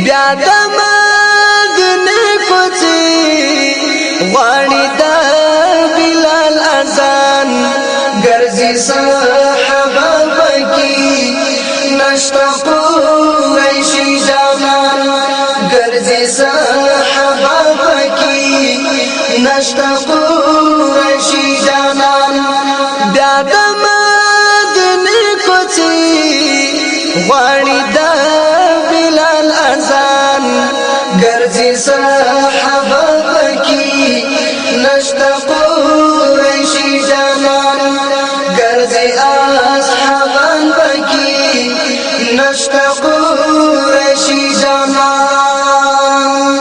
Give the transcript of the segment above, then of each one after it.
بیا د مدینه کوڅې غواړي د بلال اذان ګرځي صحابه پکې نشته قریشي جانان ګرځي صحابه پکې نشته قریشي جانان بیا د مدینه کوڅې غواړي د بلال اذان ګرځي صحابه پکې نشته قریشي جانان ګرځي اصحابان پکې نشته قریشي جانان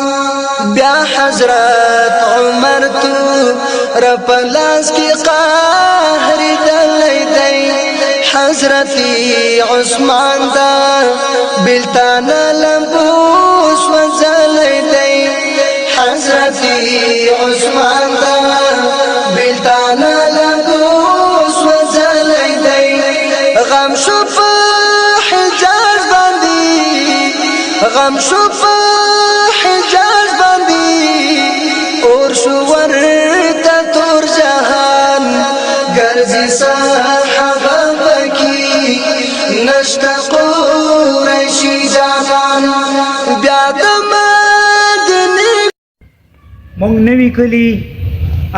بیا حضرت عمر تو رپلاس کی قهر دلی دی حضرت عثمان دا بلتان لمبوس وزلی دی حضرت عثمان دا بلتان لمبوس وزلی دی غم شو په حجاز باندې غم شو په حجاز باندې اور شو ورته تور جهان ګرځي صحابه پکې نشته قریشي جانان بیا د مدینه مونږ نوی کلی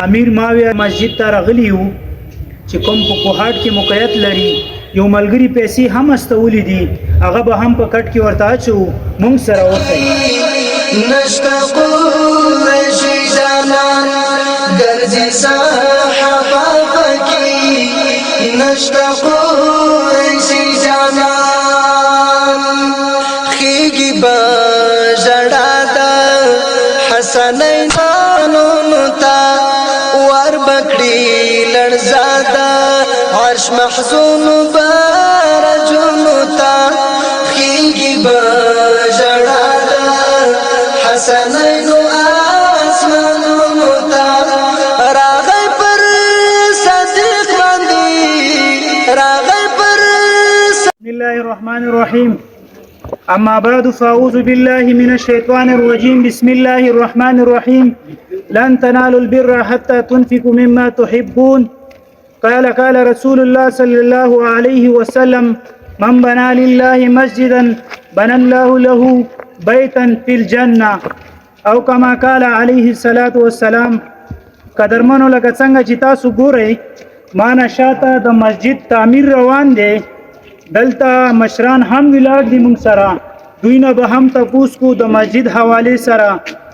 امیر ماویه مسجد ته راغلی وو چې کوم په کوهاټ کې موقعیت لري یو ملګری پیسې هم استولې دي هغه به هم په کټ کې ورته اچو مونږ سره اوسئ نشته قریشي جانان ګرځي صحابه پکې نشته قریشي جانان خېږي به ژړا د حسنینانو ته ور بکړي لړزاده عرش محزون برجونو ته خېږي به ژړا د حسنینو آسمانونو ته راغی پر صدیق باندې راغی پر بسم الله الرحمن الرحيم أما بعد فأعوذ بالله من الشيطان الرجيم بسم الله الرحمن الرحيم لن تنالوا البر حتى تنفقوا مما تحبون قال رسول الله صلى الله عليه وسلم من بنى لله مسجدا بنى الله له بيتا في الجنة او كما قال عليه الصلاة والسلام قدرمنو لکه څنګه چې تاسو ګورئ معنا شاته د مسجد تعمیر روان دی دلته مشران هم ولاړ دي مونږ سره دوی نه به هم تپوس کو د مسجد حواله سره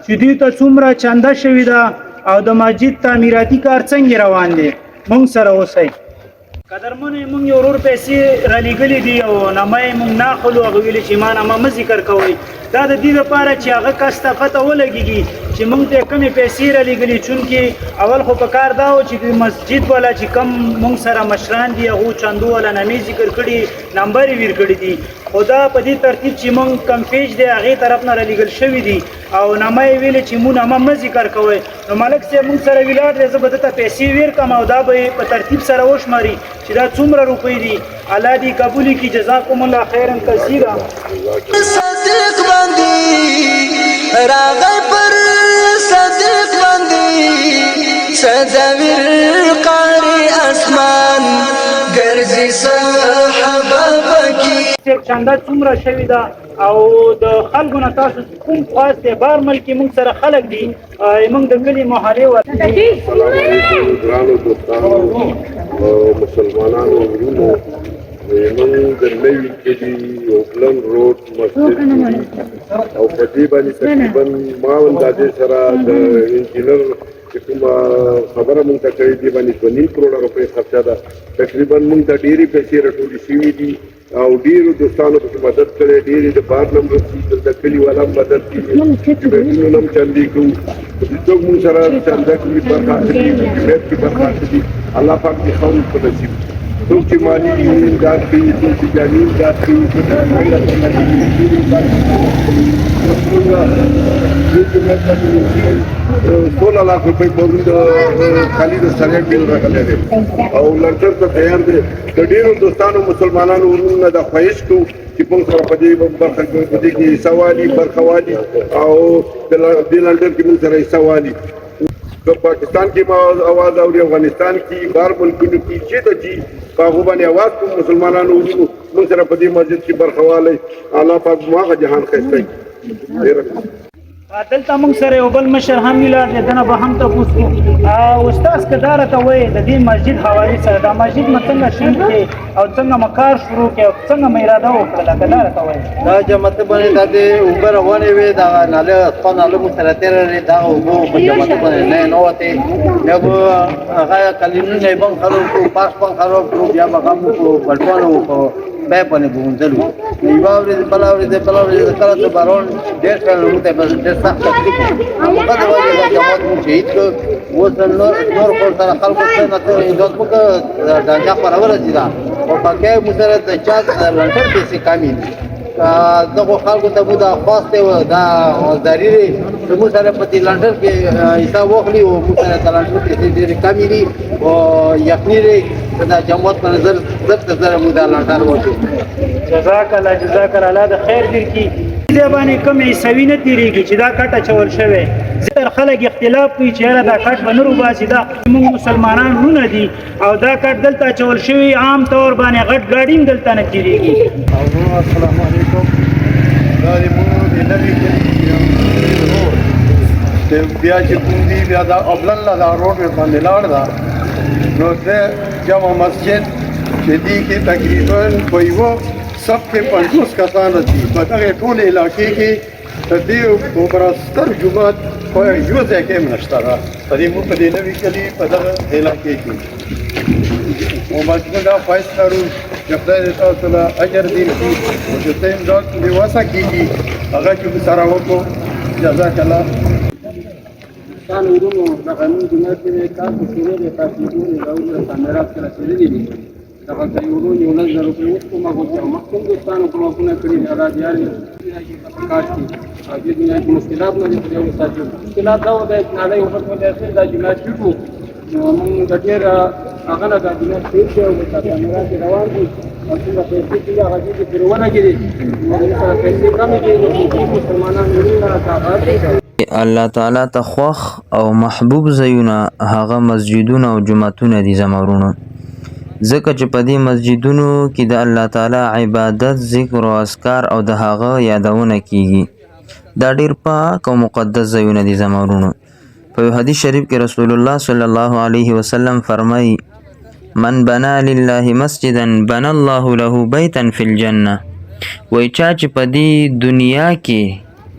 چې دوی ته څومره چنده شوې ده او د مسجد تعمیراتي کار څنګه روان دی مونږ سره اوسئ قدرمنو مونږ یو ورور پیسې رالیږلې دي او نامه مونږ ناخلو هغه ویلې چې ما نامه مه ذکر کوئ دا د دې لپاره چې هغه کس ته پته ولګېږي چې مونږ ته کمې پیسې رالیږلې چونکې اول خو په کار دا و چې د مسجد والا چې کم مونږ سره مشران دي هغو چندو والا نامې ذکر کړي نمبر یې ویر کړي دي خو دا په دې ترتیب چې مونږ کم پیج دی هغې طرف نه رالیږل شوي دي او نامه یې ویلې چې مونږ نامه مه ذکر کوئ نو ملک صاحب مونږ سره ولاړ دی زه به دته پیسې ویر کړم او دا به په ترتیب سره وشماري چې دا څومره روپۍ دي الله دې قبول کړي جزاکم الله خیرا کثیرا صدیق باندې راغی پر صدیق باندې صدویر قاری اسمان ګرځي صحابه پکې چنده څومره شوې ده او د خلکو نه تاسو کوم خاص دی بار ملکي مونږ سره خلک دي مونږ د کلي محلې السلام علیکم ګرانو دوستانو او مسلمانانو ورونو مونږ د نوي کلي اوکلند روډ مسجد او په دې باندې تقریبا ما اندازې سره د انجینر چې کومه خبره مونږ ته کړې دي باندې 2.5 کروڑ روپۍ خرچه ده تقریبا مونږ ته ډېرې پیسې راټولې شوي دي او ډېرو دوستانو پکې مدد کړی ډېرې د بار نمبر د کلي والا هم مدد کړي بیتونو هم چندې کوو چې څوک مونږ سره چنده کوي برخه اخلي جمعیت کې برخه اخلي الله پاک دې ښه په نصیب څوک چې مالي امداد کوي څوک چې جاني امداد کوي ټول لاک روپۍ پورې د خالي د سړی بیل راغلی دی او لنډر ته تیار دی د ډېرو دوستانو مسلمانانو ورونو نه دا خواهش کوو چې موږ سره په دې برخه کې حصه والي برخه والي او د لندن کې موږ سره حصه والي په پاکستان کې ما आवाज او افغانستان کې بار ملکونو کې چې د جی هغه باندې आवाज کوم مسلمانانو موږ سره په دې مسجد کې برخه والي الله پاک ماغه جهان خسته دلته موږ سره یو بل مشر هم ویلار دی دنه به هم تاسو او استاد کدار ته وای د دې مسجد حواله سره دا مسجد متنګ شین دی او څنګه مکار شروع کې او څنګه مې اراده وکړه کدار ته وای دا جماعت باندې د اوبر ونه وي دا ناله خپل له مسلطر دا او په جماعت باندې نه نوته یو هغه کلینو نه بم خلکو پاس پن خلکو بیا مقام کو بلپانو به په نه بونځلو نیواوري بلاوري کله ته بارون ډېر کله ته بس ډېر سخت تکلیف هغه د وجه د جماعت مو شهید کو وصل نور کو سره خلکو ته نه ته اجازه وکړه دا ځا پر ورځي دا او پکې مسره د چا لنټر پیسې کامي دغه خلکو ته بودا خواسته و دا ضروري چې موږ سره په دې لنډر کې حساب وکړي او موږ سره د لنډر کې ډېر کمی دي او یقیني دا جماعت په نظر زر موږ د لنډر وکړو جزاک الله د خیر دې کی دې باندې کومې سوینه تیریږي چې دا کټه چول شوی زر خلک اختلاف کوي چې دا کټ بنرو باسي دا موږ مسلمانان نه دي او دا کټ دلته چول شوی عام طور باندې غټ ګاډین دلته نه تیریږي السلام علیکم دا موږ د نبی کریم بیا چې کوم دی بیا دا ابلن لا روډ باندې لاړ دا نو د جامع مسجد چې دی کې تقریبا په یو سب کې 50 کسان دي په دغه ټول علاقې کې د دې اوپرستر جمعات په یو ځای کې منشتره په دې مو په دې نوې کلی په دغه علاقې کې او باندې دا فایس کارو چې خدای تاسو له اجر دې کړي او چې تاسو دا دی واسه کیږي هغه چې سره وکړو جزاک الله كان ورونو د قانون جمعیت کې کار په سیره د تاسیسونو راوړل کامیرات سره سره دي دا په یورو یو نظر په اوس کومه کومه مخکې د ستانو کومه کومه کړی دا راځي کار کی او د دنیا کې مشکلات نه دي یو ساتي مشکلات دا وایي چې نه یو په دې د جمعیت شروع موږ د ډیر هغه نه د جمعیت شروع او د کامیرات روان دي او څنګه پیسې چې هغه دې پرونه کړي موږ سره پیسې کم دي چې مسلمانانو نه راځي الله تعالی ته خوښ او محبوب ځایونه هغه مسجدونه او جوماتونه دي زمرونه ځکه چې په دې مسجدونو کې د الله تعالی عبادت ذکر او اذکار او د هغه یادونه کیږي دا ډیر پاک او مقدس ځایونه دي زمرونه په حدیث شریف کې رسول الله صلی الله علیه وسلم فرمایي من بنا لله مسجدا بنا الله له بیتا فی الجنه وای چا چې په دې دنیا کې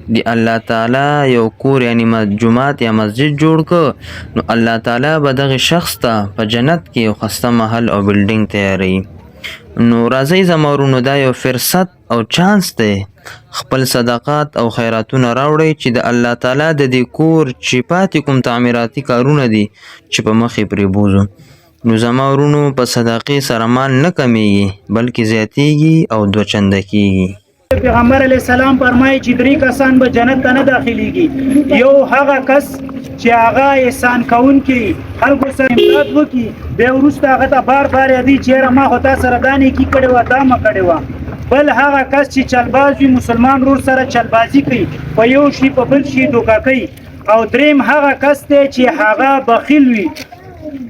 دی الله تعالی یو کور یعنی جماعت یا مسجد جوړ ک نو الله تعالی به دغه شخص ته په جنت کې یو خسته محل او بلډینګ تیاری نو راځي زمورونو دا یو فرصت او چانس دی خپل صدقات او خیراتونه راوړي چې د الله تعالی د دې کور چې پاتې کوم تعمیراتي کارونه دي چې په مخې پرې بوزو نو زمورونو په صدقې سره مال نه کمیږي بلکې زیاتیږي او دوچنده کیږي پیغمبر علیہ السلام فرمایي چې درې کسان به جنت ته نه داخليږي یو هغه کس چې هغه احسان کوونکی خلکو سره امداد وکړي بیا وروسته هغه ته بار بار یادي چې ما خو تا سره دا نیکي کړې وه دا مه کړې وه بل هغه کس چې چلباز وي مسلمان ورور سره چلبازي کوي په یو شي په بل شي دوکه کوي او دریم هغه کس دی چې هغه بخیل وي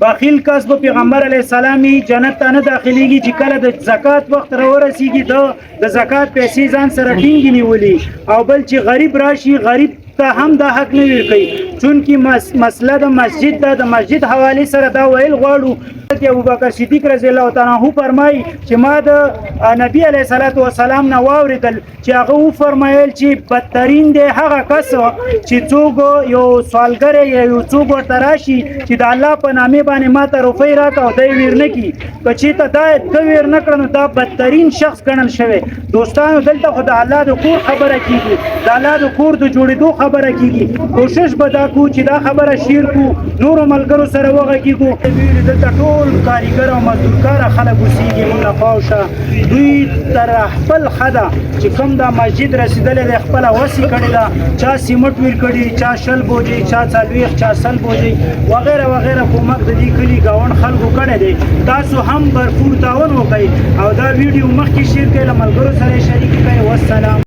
بخیل کس به پیغمبر علیه السلام جنت ته نه داخليږي چې کله د زکات وخت راورسیږي د زکات پیسې ځان سره ټینګې نیولي او بل چې غریب راشي غریب ته هم دا حق نه ورکوي چونکې مسله د مسجد ده د مسجد حوالې سره دا ویل غواړو ابوبکر صدیق رضی الله تعالی عنہ فرمایي چې ما د نبی علیه السلام نه واورېدل چې هغه وفرمایل چې بدترین دی هغه کس چې څوک یو سوالګر یا یو څوک ورته راشي چې د الله په نامې باندې ما ته روپۍ راکړه او دی ویر نه کړي که چېرته دا ویر نه کړه نو دا بدترین شخص ګڼل شوی دوستانو دلته خو د الله د کور خبره کېږي د الله د کور د جوړېدو خبره کېږي کوشش به دا کوو چې دا خبره شیر کړو نورو ملګرو سره وغږېږو دلته ټول ټول کاریګر او مزدورکار خلک اوسېږي موږ لخوا دوی تر خپل خده چې کوم دا مسجد رسېدلی دی خپله وسې کړې ده چا سیمټ ویل کړي چا 100 بوجۍ چا 40 چا 100 بوجۍ وغیره وغیره کومک د دې کلي ګاونډ خلکو کړی دی تاسو هم بھرپور تعاون وکړئ او دا ویډیو مخکې شیر کړئ له ملګرو سره یې شریک کړئ والسلام